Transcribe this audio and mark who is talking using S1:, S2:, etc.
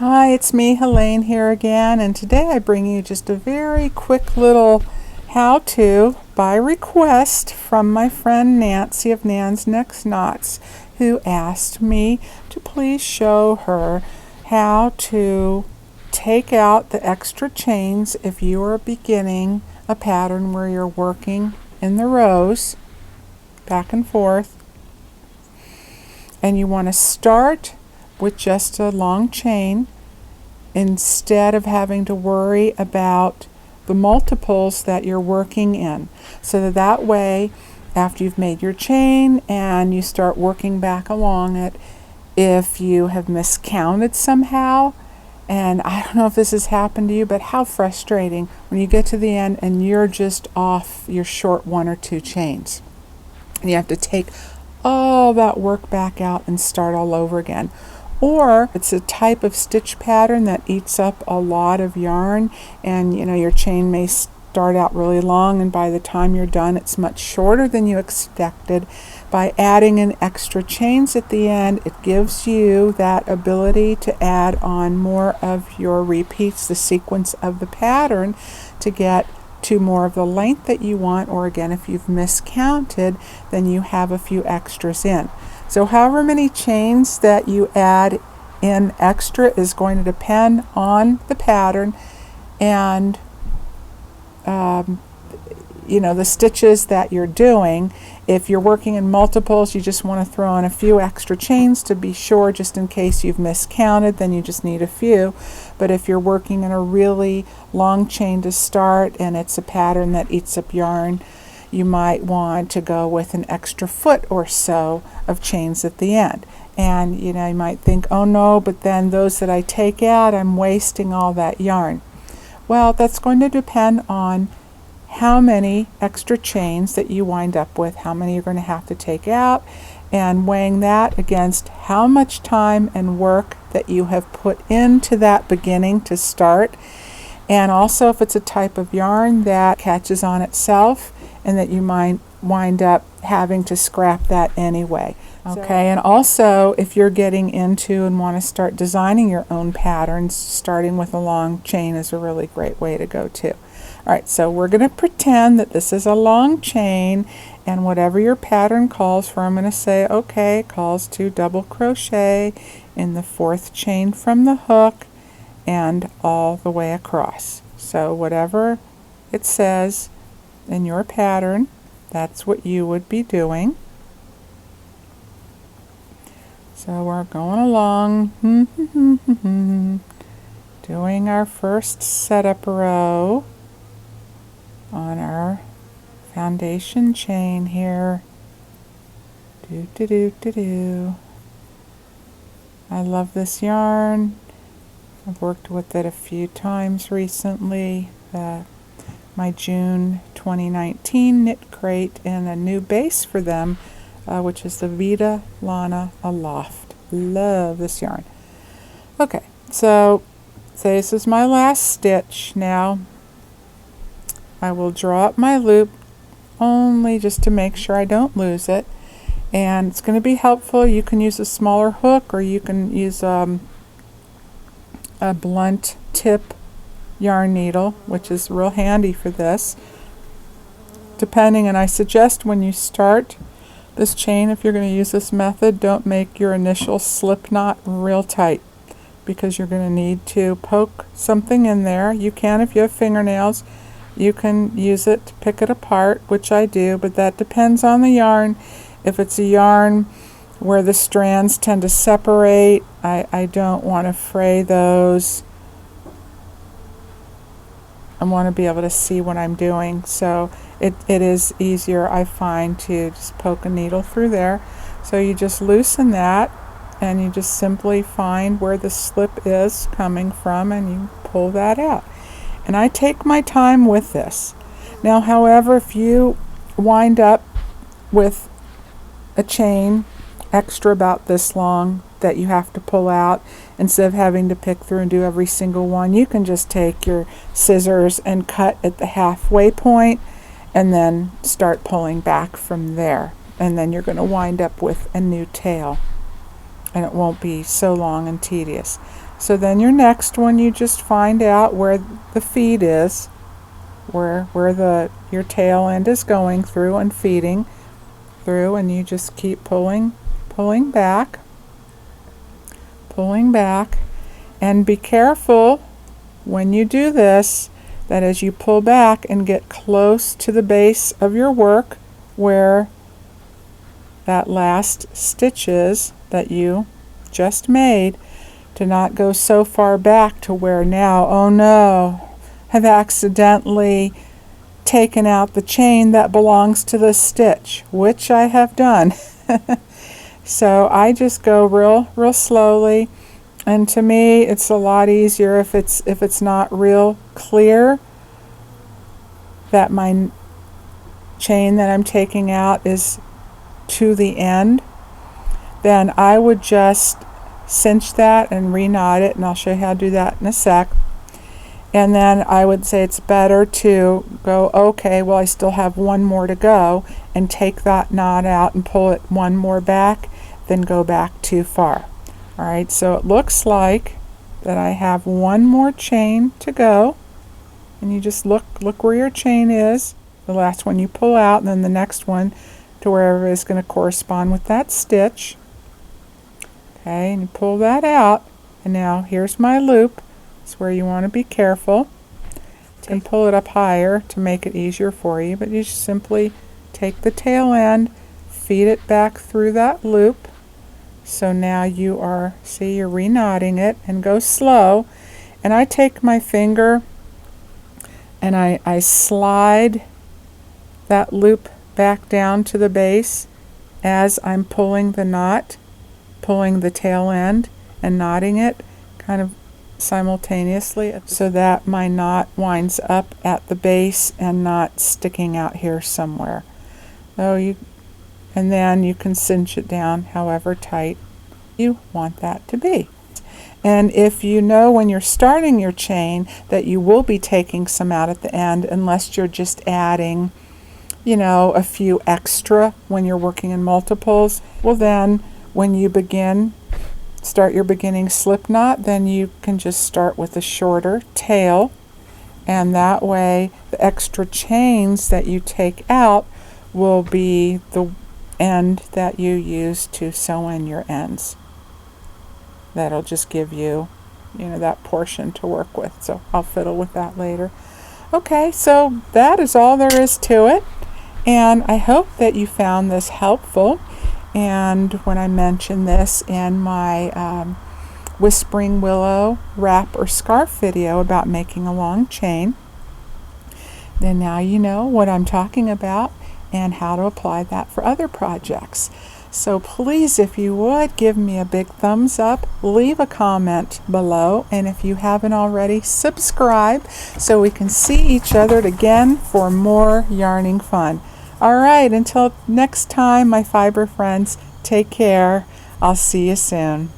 S1: Hi, it's me, Helene, here again, and today I bring you just a very quick little how-to by request from my friend Nancy of Nan's Next Knots, who asked me to please show her how to take out the extra chains if you are beginning a pattern where you're working in the rows back and forth, and you want to start with just a long chain instead of having to worry about the multiples that you're working in. So that way, after you've made your chain and you start working back along it, if you have miscounted somehow, and I don't know if this has happened to you, but how frustrating when you get to the end and you're just off, you're short one or two chains. And you have to take all that work back out and start all over again. Or it's a type of stitch pattern that eats up a lot of yarn, and your chain may start out really long, and by the time you're done it's much shorter than you expected. By adding in extra chains at the end, it gives you that ability to add on more of your repeats, the sequence of the pattern, to get to more of the length that you want, or again, if you've miscounted, then you have a few extras in. So however many chains that you add in extra is going to depend on the pattern and the stitches that you're doing. If you're working in multiples, you just want to throw in a few extra chains to be sure, just in case you've miscounted, then you just need a few. But if you're working in a really long chain to start and it's a pattern that eats up yarn, you might want to go with an extra foot or so of chains at the end. And you might think, oh no, but then those that I take out, I'm wasting all that yarn. Well, that's going to depend on how many extra chains that you wind up with, how many you're going to have to take out, and weighing that against how much time and work that you have put into that beginning to start. And also if it's a type of yarn that catches on itself and that you might wind up having to scrap that anyway. Okay, and also if you're getting into and want to start designing your own patterns, starting with a long chain is a really great way to go too. Alright, so we're going to pretend that this is a long chain, and whatever your pattern calls for, I'm going to say, okay, calls to double crochet in the fourth chain from the hook and all the way across. So whatever it says in your pattern, that's what you would be doing. So we're going along, doing our first setup row on our foundation chain here. I love this yarn. I've worked with it a few times recently. My June 2019 knit crate, and a new base for them, which is the Vita Lana Aloft. Love this yarn. Okay, so say this is my last stitch. Now I will draw up my loop only just to make sure I don't lose it, and it's going to be helpful. You can use a smaller hook, or you can use a blunt tip yarn needle, which is real handy for this, depending. And I suggest when you start this chain, if you're going to use this method, don't make your initial slip knot real tight, because you're going to need to poke something in there. You can, if you have fingernails, you can use it to pick it apart, which I do, but that depends on the yarn. If it's a yarn where the strands tend to separate, I don't want to fray those. I want to be able to see what I'm doing, so it is easier, I find, to just poke a needle through there. So you just loosen that, and you just simply find where the slip is coming from, and you pull that out. And I take my time with this. Now, however, if you wind up with a chain extra about this long that you have to pull out, instead of having to pick through and do every single one, you can just take your scissors and cut at the halfway point and then start pulling back from there. And then you're going to wind up with a new tail, and it won't be so long and tedious. So then your next one, you just find out where the feed is, where your tail end is going through and feeding through, and you just keep pulling back, and be careful when you do this that as you pull back and get close to the base of your work where that last stitch is that you just made, to not go so far back to where now, oh no, I've accidentally taken out the chain that belongs to the stitch, which I have done. So I just go real slowly, and to me it's a lot easier if it's not real clear that my chain that I'm taking out is to the end. Then I would just cinch that and re-knot it, and I'll show you how to do that in a sec. And then I would say it's better to go, okay, well I still have one more to go, and take that knot out and pull it one more back, then go back too far. Alright, so it looks like that I have one more chain to go, and you just look where your chain is, the last one you pull out, and then the next one to wherever is going to correspond with that stitch. Okay, and you pull that out, and now here's my loop. It's where you want to be careful and pull it up higher to make it easier for you, but you just simply take the tail end, feed it back through that loop. So now you are, see, you're re-knotting it, and go slow. And I take my finger and I slide that loop back down to the base as I'm pulling the knot, pulling the tail end and knotting it kind of simultaneously, so that my knot winds up at the base and not sticking out here somewhere. And then you can cinch it down however tight you want that to be. And if you know when you're starting your chain that you will be taking some out at the end, unless you're just adding, you know, a few extra when you're working in multiples, well then when you start your beginning slip knot, then you can just start with a shorter tail, and that way the extra chains that you take out will be the end that you use to sew in your ends. That'll just give you, you know, that portion to work with. So I'll fiddle with that later. Okay, so that is all there is to it, and I hope that you found this helpful. And when I mention this in my Whispering Willow wrap or scarf video about making a long chain, then now you know what I'm talking about and how to apply that for other projects. So please, if you would, give me a big thumbs up, leave a comment below, and if you haven't already, subscribe so we can see each other again for more yarning fun. Alright, until next time, my fiber friends, take care. I'll see you soon.